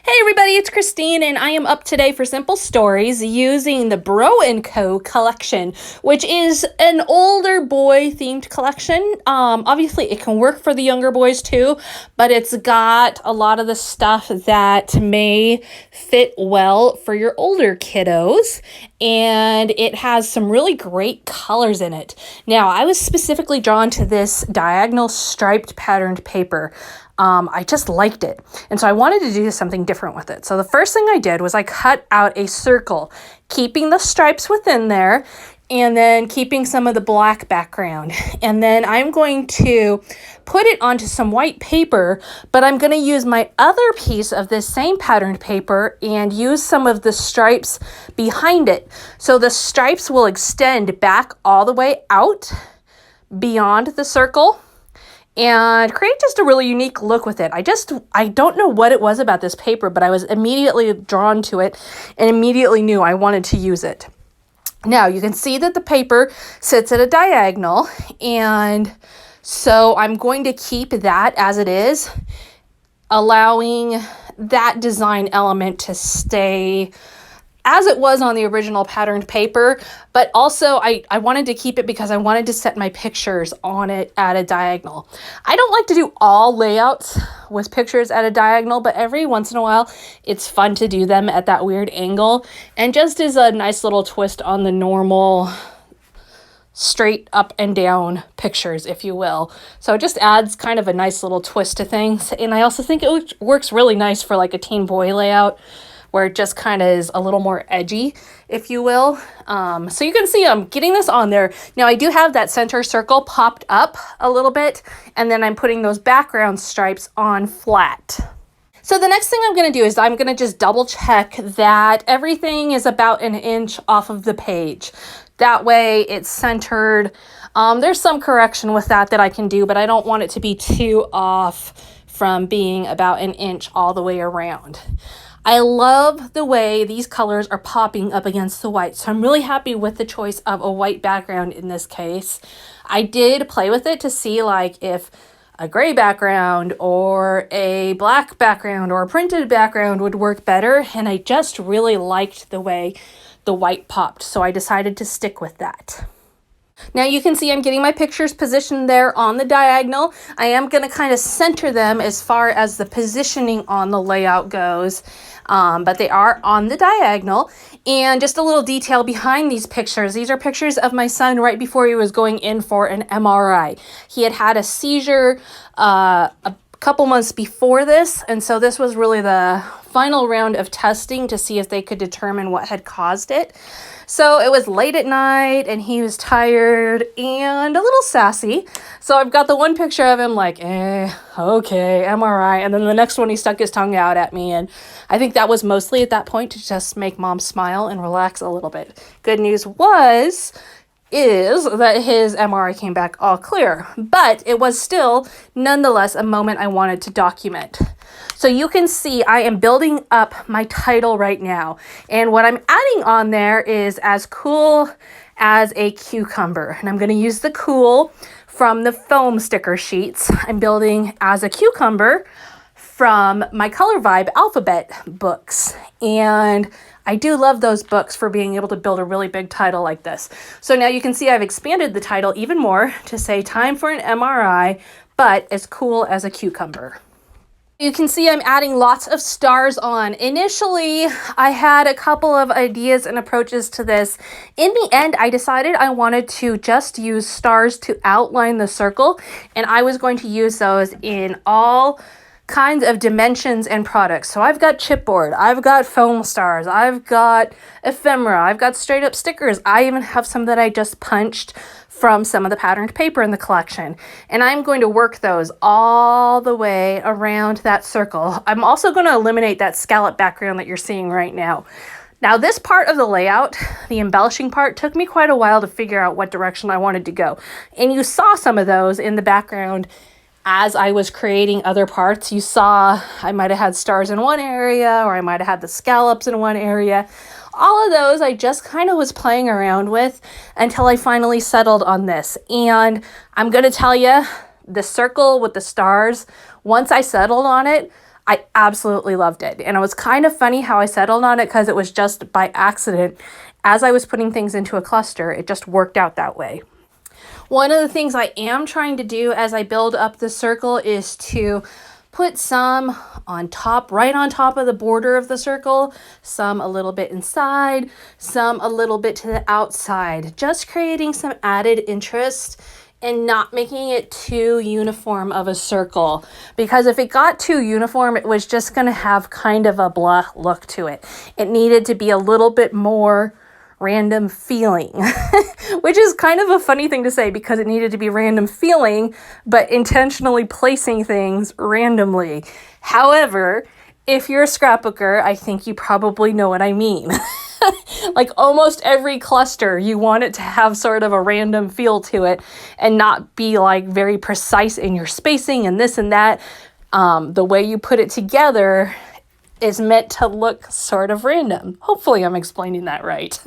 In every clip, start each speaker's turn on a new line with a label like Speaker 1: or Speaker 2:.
Speaker 1: Hey everybody, it's Christine and I am up today for Simple Stories using the Bro & Co collection, which is an older boy themed collection. Obviously it can work for the younger boys too, but it's got a lot of the stuff that may fit well for your older kiddos, and it has some really great colors in it. Now, I was specifically drawn to this diagonal striped patterned paper. I just liked it. And so I wanted to do something different with it. So the first thing I did was I cut out a circle, keeping the stripes within there and then keeping some of the black background. And then I'm going to put it onto some white paper, but I'm going to use my other piece of this same patterned paper and use some of the stripes behind it. So the stripes will extend back all the way out beyond the circle and create just a really unique look with it. I don't know what it was about this paper, but I was immediately drawn to it and immediately knew I wanted to use it. Now you can see that the paper sits at a diagonal, and so I'm going to keep that as it is, allowing that design element to stay as it was on the original patterned paper, but also I wanted to keep it because I wanted to set my pictures on it at a diagonal. I don't like to do all layouts with pictures at a diagonal, but every once in a while it's fun to do them at that weird angle, and just as a nice little twist on the normal straight up and down pictures, if you will. So it just adds kind of a nice little twist to things, and I also think it works really nice for like a teen boy layout, where it just kind of is a little more edgy, if you will. So you can see I'm getting this on there. Now I do have that center circle popped up a little bit, and then I'm putting those background stripes on flat. So the next thing I'm going to do is I'm going to just double check that everything is about an inch off of the page. That way it's centered. There's some correction with that I can do, but I don't want it to be too off from being about an inch all the way around. I love the way these colors are popping up against the white, so I'm really happy with the choice of a white background in this case. I did play with it to see like if a gray background or a black background or a printed background would work better, and I just really liked the way the white popped, so I decided to stick with that. Now you can see I'm getting my pictures positioned there on the diagonal. I am going to kind of center them as far as the positioning on the layout goes, but they are on the diagonal. And just a little detail behind these pictures. These are pictures of my son right before he was going in for an MRI. He had had a seizure a couple months before this, and so this was really the final round of testing to see if they could determine what had caused it. So it was late at night and he was tired and a little sassy. So I've got the one picture of him like, okay, MRI. And then the next one, he stuck his tongue out at me. And I think that was mostly at that point to just make mom smile and relax a little bit. Good news is that his MRI came back all clear, but it was still nonetheless a moment I wanted to document. So you can see I am building up my title right now, and what I'm adding on there is as cool as a cucumber, and I'm going to use the cool from the foam sticker sheets. I'm building as a cucumber from my Color Vibe alphabet books, and I do love those books for being able to build a really big title like this. So now you can see I've expanded the title even more to say time for an MRI, but as cool as a cucumber. You can see I'm adding lots of stars on. Initially, I had a couple of ideas and approaches to this. In the end, I decided I wanted to just use stars to outline the circle, and I was going to use those in all kinds of dimensions and products. So I've got chipboard, I've got foam stars, I've got ephemera, I've got straight up stickers. I even have some that I just punched from some of the patterned paper in the collection. And I'm going to work those all the way around that circle. I'm also going to eliminate that scallop background that you're seeing right now. Now this part of the layout, the embellishing part, took me quite a while to figure out what direction I wanted to go. And you saw some of those in the background as I was creating other parts. You saw I might have had stars in one area, or I might have had the scallops in one area. All of those I just kind of was playing around with until I finally settled on this. And I'm going to tell you, the circle with the stars, once I settled on it, I absolutely loved it. And it was kind of funny how I settled on it because it was just by accident. As I was putting things into a cluster, it just worked out that way. One of the things I am trying to do as I build up the circle is to put some on top, right on top of the border of the circle, some a little bit inside, some a little bit to the outside, just creating some added interest and not making it too uniform of a circle. Because if it got too uniform, it was just going to have kind of a blah look to it. It needed to be a little bit more random feeling, which is kind of a funny thing to say because it needed to be random feeling, but intentionally placing things randomly. However, if you're a scrapbooker, I think you probably know what I mean. Like almost every cluster, you want it to have sort of a random feel to it and not be like very precise in your spacing and this and that. The way you put it together is meant to look sort of random. Hopefully I'm explaining that right.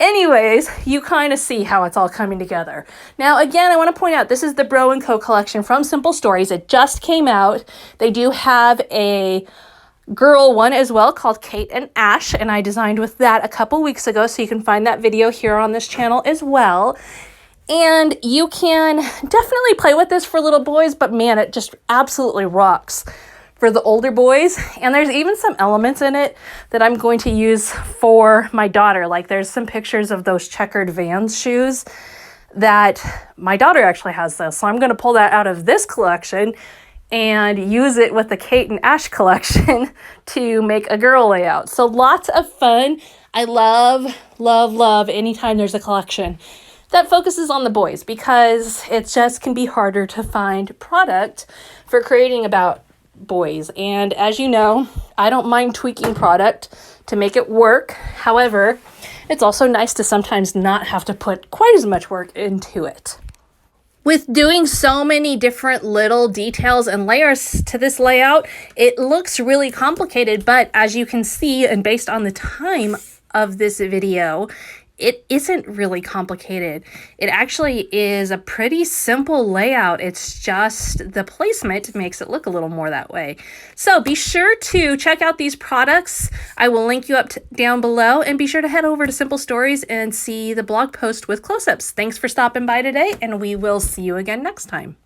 Speaker 1: Anyways, you kind of see how it's all coming together. Now, again, I want to point out, this is the Bro & Co. collection from Simple Stories. It just came out. They do have a girl one as well called Kate and Ash, and I designed with that a couple weeks ago, so you can find that video here on this channel as well. And you can definitely play with this for little boys, but man, it just absolutely rocks for the older boys. And there's even some elements in it that I'm going to use for my daughter. Like there's some pictures of those checkered Vans shoes that my daughter actually has those. So I'm going to pull that out of this collection and use it with the Kate and Ash collection to make a girl layout. So lots of fun. I love anytime there's a collection that focuses on the boys because it just can be harder to find product for creating about boys. And as you know, I don't mind tweaking product to make it work. However, it's also nice to sometimes not have to put quite as much work into it. With doing so many different little details and layers to this layout, it looks really complicated, but as you can see, and based on the time of this video, it isn't really complicated. It actually is a pretty simple layout. It's just the placement makes it look a little more that way. So be sure to check out these products. I will link you up down below, and be sure to head over to Simple Stories and see the blog post with close-ups. Thanks for stopping by today, and we will see you again next time.